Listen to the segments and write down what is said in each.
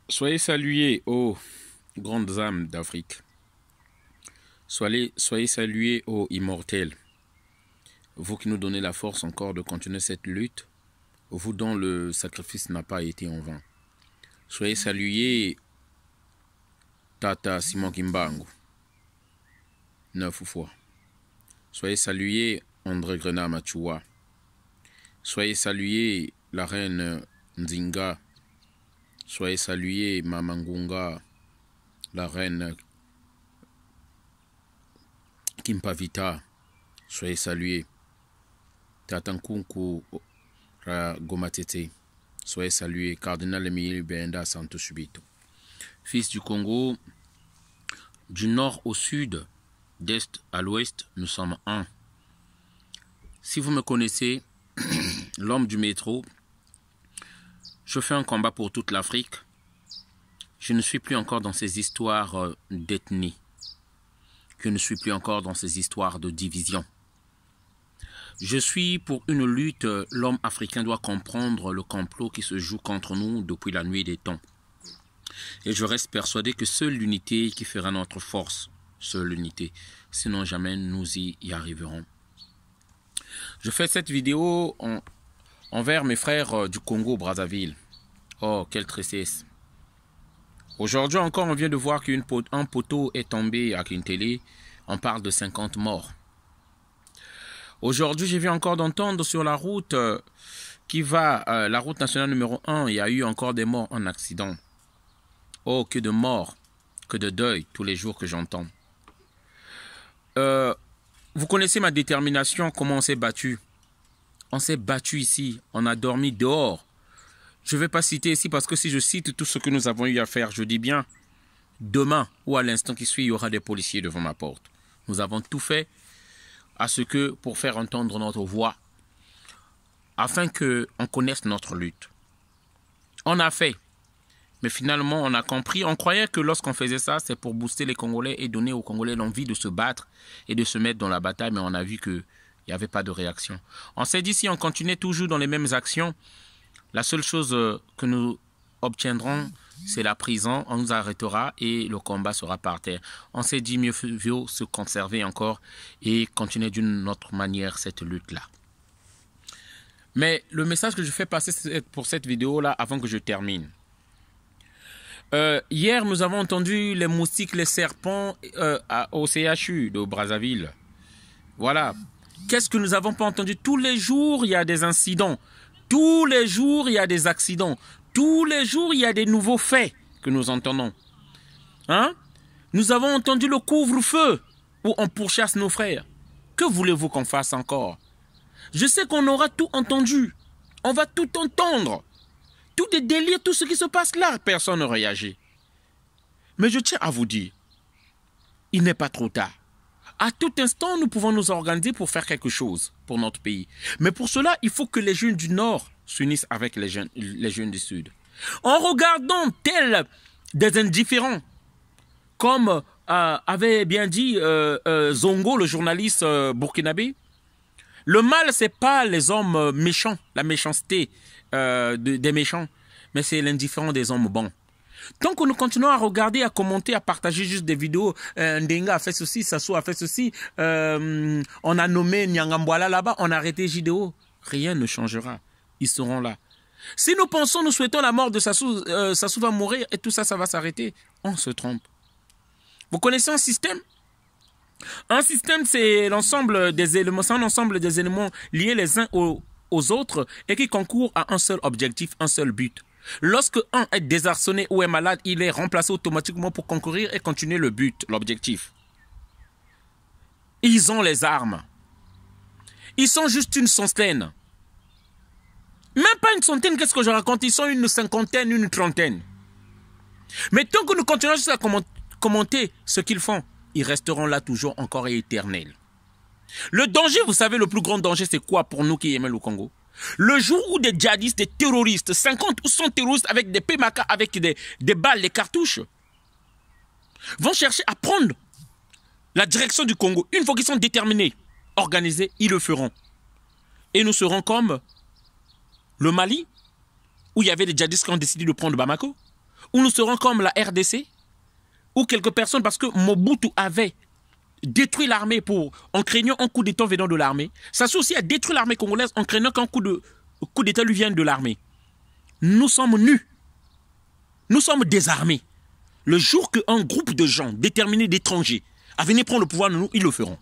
Soyez salués, ô grandes âmes d'Afrique. Soyez salués, ô immortels. Vous qui nous donnez la force encore de continuer cette lutte, vous dont le sacrifice n'a pas été en vain. Soyez salués, Tata Simon Kimbangu, 9 fois. Soyez salués, André Grenat Machua. Soyez salués, la reine Nzinga. Soyez salués, Mamangunga, la reine Kimpavita. Soyez salués, Tatankunku Gomatete. Soyez salués, Cardinal Emile Benda Santo Subito. Fils du Congo, du nord au sud, d'est à l'ouest, nous sommes un. Si vous me connaissez, l'homme du métro, je fais un combat pour toute l'Afrique. Je ne suis plus encore dans ces histoires d'ethnie. Je ne suis plus encore dans ces histoires de division. Je suis pour une lutte. L'homme africain doit comprendre le complot qui se joue contre nous depuis la nuit des temps. Et je reste persuadé que seule l'unité qui fera notre force. Seule l'unité. Sinon jamais nous y arriverons. Je fais cette vidéo envers mes frères du Congo, Brazzaville. Oh, quelle tristesse. Aujourd'hui encore, on vient de voir qu'un poteau est tombé à Kintélé. On parle de 50 morts. Aujourd'hui, j'ai vu encore d'entendre sur la route la route nationale numéro 1, il y a eu encore des morts en accident. Oh, que de morts, que de deuil tous les jours que j'entends. Vous connaissez ma détermination, comment on s'est battu. On s'est battu ici, on a dormi dehors. Je ne vais pas citer ici parce que si je cite tout ce que nous avons eu à faire, je dis bien, demain ou à l'instant qui suit, il y aura des policiers devant ma porte. Nous avons tout fait pour faire entendre notre voix, afin qu'on connaisse notre lutte. On a fait, mais finalement on a compris, on croyait que lorsqu'on faisait ça, c'est pour booster les Congolais et donner aux Congolais l'envie de se battre et de se mettre dans la bataille, mais on a vu qu'il n'y avait pas de réaction. On s'est dit, si on continuait toujours dans les mêmes actions, la seule chose que nous obtiendrons, c'est la prison, on nous arrêtera et le combat sera par terre. On s'est dit mieux vaut se conserver encore et continuer d'une autre manière cette lutte-là. Mais le message que je fais passer pour cette vidéo-là, avant que je termine. Hier, nous avons entendu les moustiques, les serpents au CHU de Brazzaville. Voilà. Qu'est-ce que nous n'avons pas entendu? Tous les jours, il y a des incidents. Tous les jours, il y a des accidents. Tous les jours, il y a des nouveaux faits que nous entendons. Hein? Nous avons entendu le couvre-feu où on pourchasse nos frères. Que voulez-vous qu'on fasse encore? Je sais qu'on aura tout entendu. On va tout entendre. Tout est délire, tout ce qui se passe là. Personne ne réagit. Mais je tiens à vous dire, il n'est pas trop tard. À tout instant, nous pouvons nous organiser pour faire quelque chose pour notre pays. Mais pour cela, il faut que les jeunes du Nord s'unissent avec les jeunes du Sud. En regardant tels des indifférents, comme avait bien dit Zongo, le journaliste burkinabé, le mal, ce n'est pas les hommes méchants, la méchanceté des méchants, mais c'est l'indifférent des hommes bons. Tant que nous continuons à regarder, à commenter, à partager juste des vidéos, Ndenga a fait ceci, Sassou a fait ceci, on a nommé Nyangambwala là-bas, on a arrêté JDO, rien ne changera. Ils seront là. Si nous pensons, nous souhaitons la mort de Sassou, Sassou va mourir et tout ça, ça va s'arrêter, on se trompe. Vous connaissez un système? Un système, c'est l'ensemble des éléments, c'est un ensemble des éléments liés les uns aux autres et qui concourent à un seul objectif, un seul but. Lorsque un est désarçonné ou est malade, il est remplacé automatiquement pour concourir et continuer le but, l'objectif. Ils ont les armes. Ils sont juste une centaine. Même pas une centaine, qu'est-ce que je raconte? Ils sont une cinquantaine, une trentaine. Mais tant que nous continuons juste à commenter ce qu'ils font, ils resteront là toujours encore et éternels. Le danger, vous savez, le plus grand danger, c'est quoi pour nous qui aimons le Congo? Le jour où des djihadistes, des terroristes, 50 ou 100 terroristes avec des PMK, avec des balles, des cartouches, vont chercher à prendre la direction du Congo. Une fois qu'ils sont déterminés, organisés, ils le feront. Et nous serons comme le Mali, où il y avait des djihadistes qui ont décidé de prendre Bamako, Ou nous serons comme la RDC, ou quelques personnes, parce que Mobutu avait détruit l'armée en craignant un coup d'État venant de l'armée. Sassou aussi a détruit l'armée congolaise en craignant qu'un coup d'État lui vienne de l'armée. Nous sommes nus. Nous sommes désarmés. Le jour qu'un groupe de gens déterminés d'étrangers à venir prendre le pouvoir de nous, ils le feront.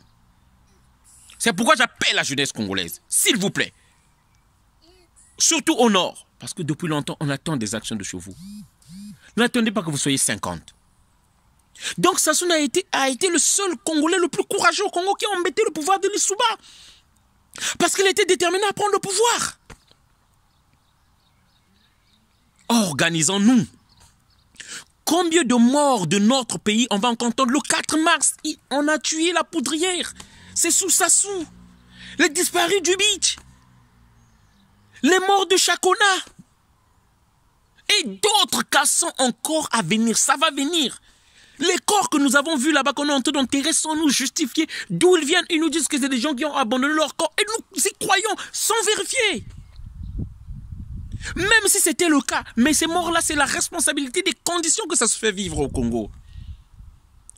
C'est pourquoi j'appelle la jeunesse congolaise, s'il vous plaît. Surtout au nord. Parce que depuis longtemps, on attend des actions de chez vous. N'attendez pas que vous soyez 50. Donc Sassou a été le seul Congolais le plus courageux au Congo qui a embêté le pouvoir de Lissouba. Parce qu'il était déterminé à prendre le pouvoir. Organisons-nous. Combien de morts de notre pays on va encore entendre? Le 4 mars, on a tué la poudrière. C'est sous Sassou. Les disparus du beach. Les morts de Chakona. Et d'autres cas sont encore à venir. Ça va venir. Les corps que nous avons vus là-bas, qu'on est en train d'enterrer sans nous justifier d'où ils viennent. Ils nous disent que c'est des gens qui ont abandonné leur corps. Et nous y croyons sans vérifier. Même si c'était le cas. Mais ces morts-là, c'est la responsabilité des conditions que ça se fait vivre au Congo.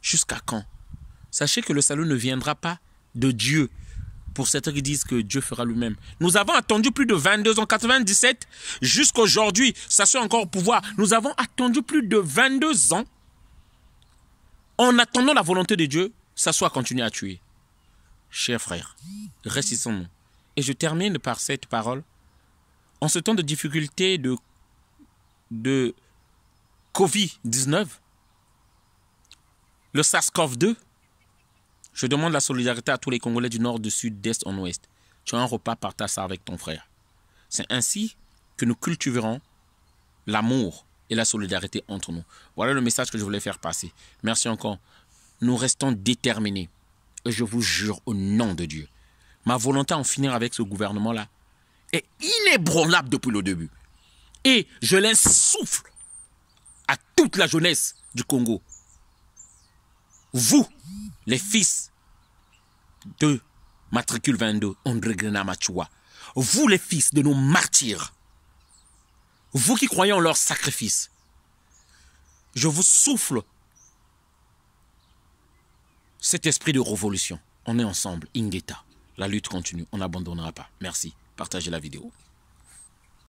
Jusqu'à quand? Sachez que le salut ne viendra pas de Dieu. Pour certains qui disent que Dieu fera lui-même. Nous avons attendu plus de 22 ans, 97, jusqu'à aujourd'hui, ça soit encore au pouvoir. Nous avons attendu plus de 22 ans. En attendant la volonté de Dieu, ça soit continuer à tuer. Chers frères, résistons-nous. Et je termine par cette parole. En ce temps de difficulté de Covid-19, le SARS-CoV-2, je demande la solidarité à tous les Congolais du nord, du sud, d'est en ouest. Tu as un repas, partage ça avec ton frère. C'est ainsi que nous cultiverons l'amour et la solidarité entre nous. Voilà le message que je voulais faire passer. Merci encore. Nous restons déterminés. Et je vous jure au nom de Dieu, ma volonté à en finir avec ce gouvernement-là est inébranlable depuis le début. Et je l'insuffle à toute la jeunesse du Congo. Vous, les fils de matricule 22, André Grena Machua, vous les fils de nos martyrs, vous qui croyez en leur sacrifice, je vous souffle cet esprit de révolution. On est ensemble, Ingeta. La lutte continue, on n'abandonnera pas. Merci. Partagez la vidéo.